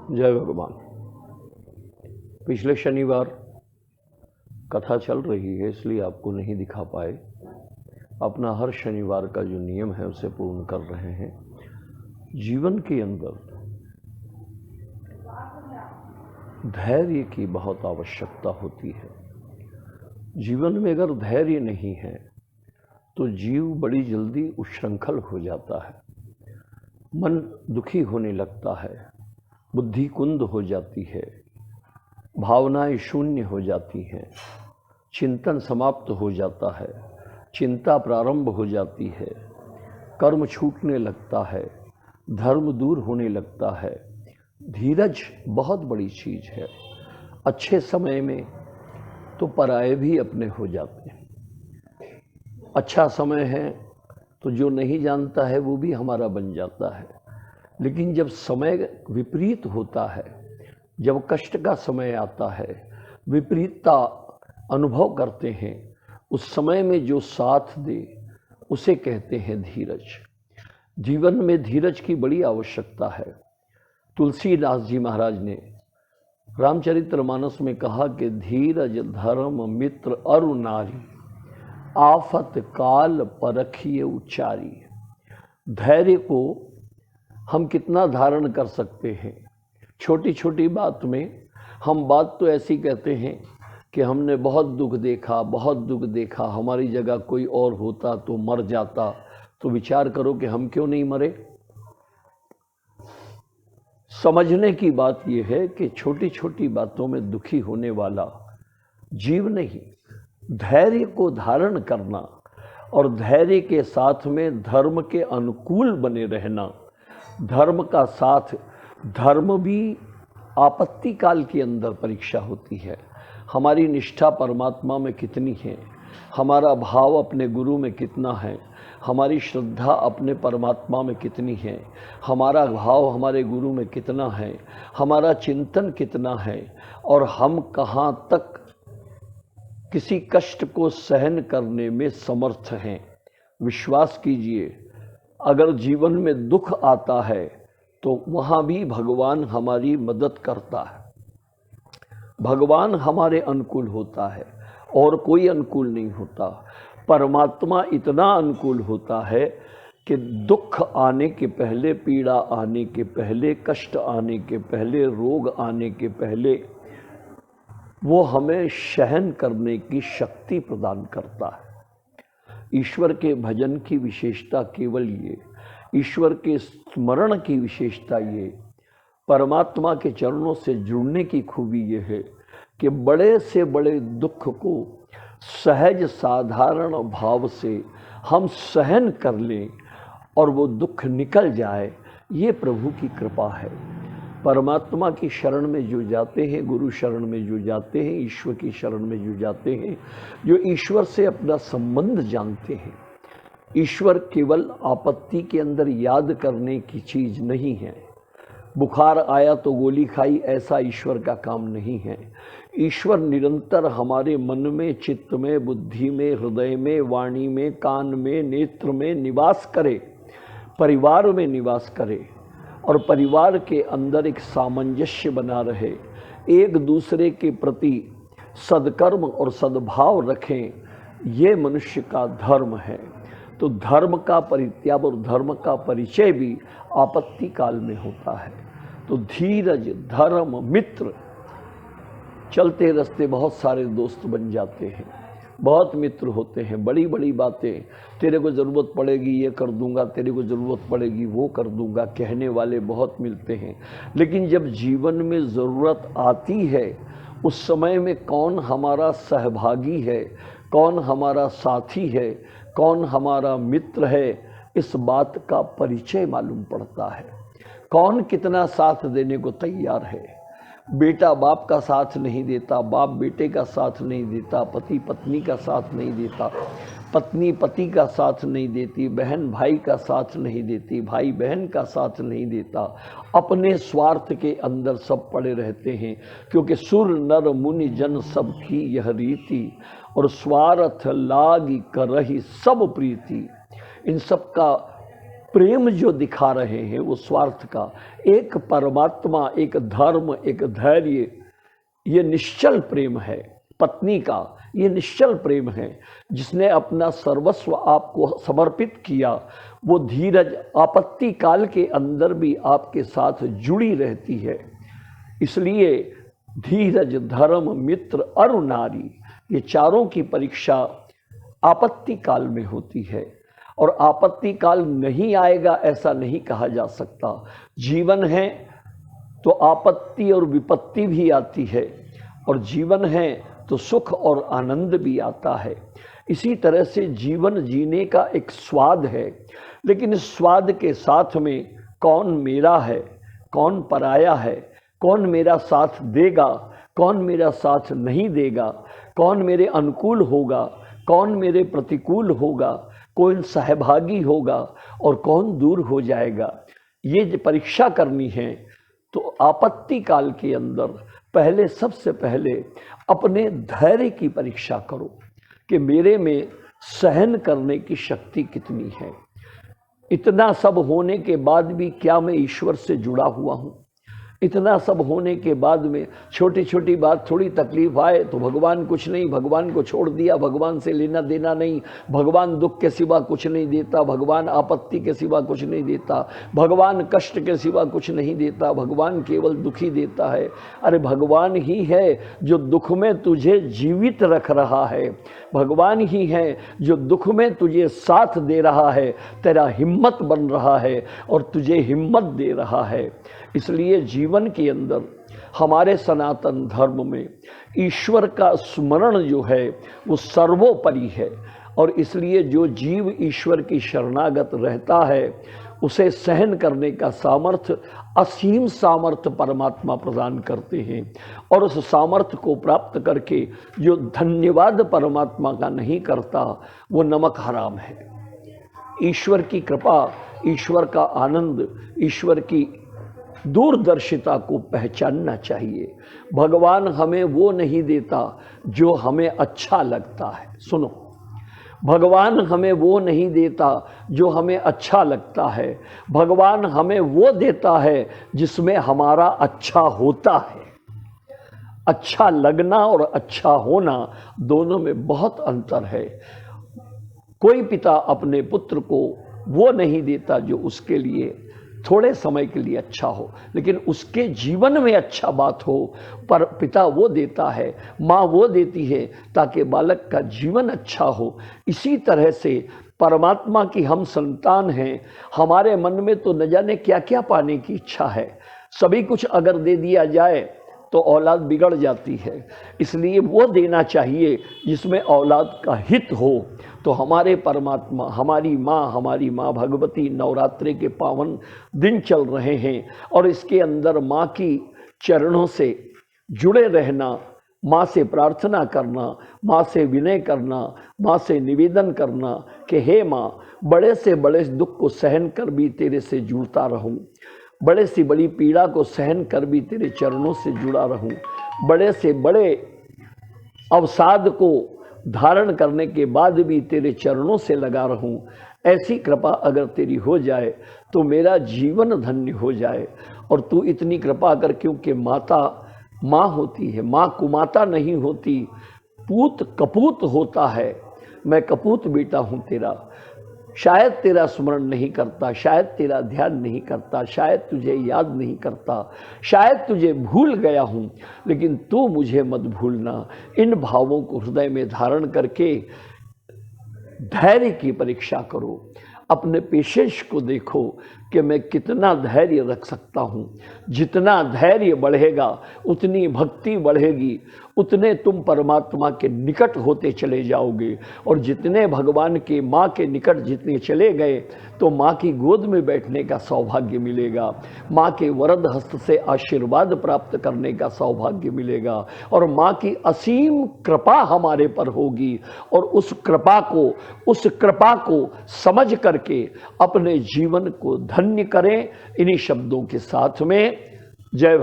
जय भगवान। पिछले शनिवार कथा चल रही है इसलिए आपको नहीं दिखा पाए। अपना हर शनिवार का जो नियम है उसे पूर्ण कर रहे हैं। जीवन के अंदर धैर्य की बहुत आवश्यकता होती है। जीवन में अगर धैर्य नहीं है तो जीव बड़ी जल्दी उच्छृंखल हो जाता है, मन दुखी होने लगता है, बुद्धि कुंद हो जाती है, भावनाएं शून्य हो जाती हैं, चिंतन समाप्त हो जाता है, चिंता प्रारंभ हो जाती है, कर्म छूटने लगता है, धर्म दूर होने लगता है। धीरज बहुत बड़ी चीज है। अच्छे समय में तो पराये भी अपने हो जाते हैं। अच्छा समय है तो जो नहीं जानता है वो भी हमारा बन जाता है। लेकिन जब समय विपरीत होता है, जब कष्ट का समय आता है, विपरीतता अनुभव करते हैं, उस समय में जो साथ दे उसे कहते हैं धीरज। जीवन में धीरज की बड़ी आवश्यकता है। तुलसीदास जी महाराज ने रामचरितमानस में कहा कि धीरज धर्म मित्र अरु नारी, आफत काल परखिए उच्चारी। धैर्य को हम कितना धारण कर सकते हैं। छोटी छोटी बात में हम बात तो ऐसी कहते हैं कि हमने बहुत दुख देखा, हमारी जगह कोई और होता तो मर जाता। तो विचार करो कि हम क्यों नहीं मरे। समझने की बात यह है कि छोटी छोटी बातों में दुखी होने वाला जीव नहीं। धैर्य को धारण करना और धैर्य के साथ में धर्म के अनुकूल बने रहना, धर्म का साथ, धर्म भी आपत्ति काल के अंदर परीक्षा होती है। हमारी निष्ठा परमात्मा में कितनी है, हमारा भाव अपने गुरु में कितना है, हमारी श्रद्धा अपने परमात्मा में कितनी है, हमारा भाव हमारे गुरु में कितना है, हमारा चिंतन कितना है, और हम कहाँ तक किसी कष्ट को सहन करने में समर्थ हैं। विश्वास कीजिए, अगर जीवन में दुख आता है तो वहाँ भी भगवान हमारी मदद करता है। भगवान हमारे अनुकूल होता है और कोई अनुकूल नहीं होता। परमात्मा इतना अनुकूल होता है कि दुख आने के पहले, पीड़ा आने के पहले, कष्ट आने के पहले, रोग आने के पहले वो हमें सहन करने की शक्ति प्रदान करता है। ईश्वर के भजन की विशेषता केवल ये, ईश्वर के स्मरण की विशेषता ये, परमात्मा के चरणों से जुड़ने की खूबी ये है कि बड़े से बड़े दुख को सहज साधारण भाव से हम सहन कर लें और वो दुख निकल जाए। ये प्रभु की कृपा है। परमात्मा की शरण में जो जाते हैं, गुरु शरण में जो जाते हैं, ईश्वर की शरण में जो जाते हैं, जो ईश्वर से अपना संबंध जानते हैं। ईश्वर केवल आपत्ति के अंदर याद करने की चीज नहीं है। बुखार आया तो गोली खाई, ऐसा ईश्वर का काम नहीं है। ईश्वर निरंतर हमारे मन में, चित्त में, बुद्धि में, हृदय में, वाणी में, कान में, नेत्र में निवास करे, परिवार में निवास करे और परिवार के अंदर एक सामंजस्य बना रहे, एक दूसरे के प्रति सद्कर्म और सद्भाव रखें। ये मनुष्य का धर्म है। तो धर्म का परित्याग और धर्म का परिचय भी आपत्ति काल में होता है। तो धीरज, धर्म, मित्र, चलते रास्ते बहुत सारे दोस्त बन जाते हैं, बहुत मित्र होते हैं। बड़ी बड़ी बातें, तेरे को ज़रूरत पड़ेगी ये कर दूंगा, तेरे को ज़रूरत पड़ेगी वो कर दूंगा, कहने वाले बहुत मिलते हैं। लेकिन जब जीवन में ज़रूरत आती है उस समय में कौन हमारा सहभागी है, कौन हमारा साथी है, कौन हमारा मित्र है, इस बात का परिचय मालूम पड़ता है। कौन कितना साथ देने को तैयार है। बेटा बाप का साथ नहीं देता, बाप बेटे का साथ नहीं देता, पति पत्नी का साथ नहीं देता, पत्नी पति का साथ नहीं देती, बहन भाई का साथ नहीं देती, भाई बहन का साथ नहीं देता। अपने स्वार्थ के अंदर सब पड़े रहते हैं, क्योंकि सुर नर मुनि जन सब की यह रीति, और स्वार्थ लागी करही सब प्रीति। इन सब का प्रेम जो दिखा रहे हैं वो स्वार्थ का, एक परमात्मा, एक धर्म, एक धैर्य, ये निश्चल प्रेम है। पत्नी का ये निश्चल प्रेम है, जिसने अपना सर्वस्व आपको समर्पित किया। वो धीरज आपत्ति काल के अंदर भी आपके साथ जुड़ी रहती है। इसलिए धीरज, धर्म, मित्र और नारी, ये चारों की परीक्षा आपत्ति काल में होती है। और आपत्ति काल नहीं आएगा ऐसा नहीं कहा जा सकता। जीवन है तो आपत्ति और विपत्ति भी आती है, और जीवन है तो सुख और आनंद भी आता है। इसी तरह से जीवन जीने का एक स्वाद है, लेकिन इस स्वाद के साथ में कौन मेरा है, कौन पराया है, कौन मेरा साथ देगा, कौन मेरा साथ नहीं देगा, कौन मेरे अनुकूल होगा, कौन मेरे प्रतिकूल होगा, कौन सहभागी होगा और कौन दूर हो जाएगा, ये परीक्षा करनी है। तो आपत्ति काल के अंदर पहले, सबसे पहले अपने धैर्य की परीक्षा करो कि मेरे में सहन करने की शक्ति कितनी है। इतना सब होने के बाद भी क्या मैं ईश्वर से जुड़ा हुआ हूँ? इतना सब होने के बाद में छोटी छोटी बात, थोड़ी तकलीफ आए तो भगवान कुछ नहीं, भगवान को छोड़ दिया, भगवान से लेना देना नहीं, भगवान दुख के सिवा कुछ नहीं देता, भगवान आपत्ति के सिवा कुछ नहीं देता, भगवान कष्ट के सिवा कुछ नहीं देता, भगवान केवल दुखी देता है। अरे भगवान ही है जो दुख में तुझे जीवित रख रहा है, भगवान ही है जो दुख में तुझे साथ दे रहा है, तेरा हिम्मत बन रहा है और तुझे हिम्मत दे रहा है। इसलिए जीवन के अंदर हमारे सनातन धर्म में ईश्वर का स्मरण जो है वो सर्वोपरि है, और इसलिए जो जीव ईश्वर की शरणागत रहता है उसे सहन करने का सामर्थ्य, असीम सामर्थ्य परमात्मा प्रदान करते हैं। और उस सामर्थ्य को प्राप्त करके जो धन्यवाद परमात्मा का नहीं करता वो नमक हराम है। ईश्वर की कृपा, ईश्वर का आनंद, ईश्वर की दूरदर्शिता को पहचानना चाहिए। भगवान हमें वो नहीं देता जो हमें अच्छा लगता है। सुनो, भगवान हमें वो नहीं देता जो हमें अच्छा लगता है, भगवान हमें वो देता है जिसमें हमारा अच्छा होता है। अच्छा लगना और अच्छा होना दोनों में बहुत अंतर है। कोई पिता अपने पुत्र को वो नहीं देता जो उसके लिए थोड़े समय के लिए अच्छा हो, लेकिन उसके जीवन में अच्छा बात हो, पर पिता वो देता है, माँ वो देती है ताकि बालक का जीवन अच्छा हो। इसी तरह से परमात्मा की हम संतान हैं, हमारे मन में तो न जाने क्या क्या पाने की इच्छा है। सभी कुछ अगर दे दिया जाए तो औलाद बिगड़ जाती है, इसलिए वो देना चाहिए जिसमें औलाद का हित हो। तो हमारे परमात्मा, हमारी माँ भगवती, नवरात्रि के पावन दिन चल रहे हैं, और इसके अंदर माँ की चरणों से जुड़े रहना, माँ से प्रार्थना करना, माँ से विनय करना, माँ से निवेदन करना कि हे माँ, बड़े से बड़े दुख को सहन कर भी तेरे से जुड़ता रहूं, बड़े से बड़ी पीड़ा को सहन कर भी तेरे चरणों से जुड़ा रहूं, बड़े से बड़े अवसाद को धारण करने के बाद भी तेरे चरणों से लगा रहूं। ऐसी कृपा अगर तेरी हो जाए तो मेरा जीवन धन्य हो जाए। और तू इतनी कृपा कर, क्योंकि माता माँ होती है, माँ कुमाता नहीं होती, पूत कपूत होता है। मैं कपूत बेटा हूँ तेरा, शायद तेरा स्मरण नहीं करता, शायद तेरा ध्यान नहीं करता, शायद तुझे याद नहीं करता, शायद तुझे भूल गया हूँ, लेकिन तू मुझे मत भूलना। इन भावों को हृदय में धारण करके धैर्य की परीक्षा करो। अपने पेशेंस को देखो कि मैं कितना धैर्य रख सकता हूँ। जितना धैर्य बढ़ेगा उतनी भक्ति बढ़ेगी, उतने तुम परमात्मा के निकट होते चले जाओगे। और जितने भगवान के माँ के निकट जितने चले गए तो माँ की गोद में बैठने का सौभाग्य मिलेगा, माँ के वरद हस्त से आशीर्वाद प्राप्त करने का सौभाग्य मिलेगा, और माँ की असीम कृपा हमारे पर होगी। और उस कृपा को समझ करके अपने जीवन को धन्य करें। इन्हीं शब्दों के साथ में जय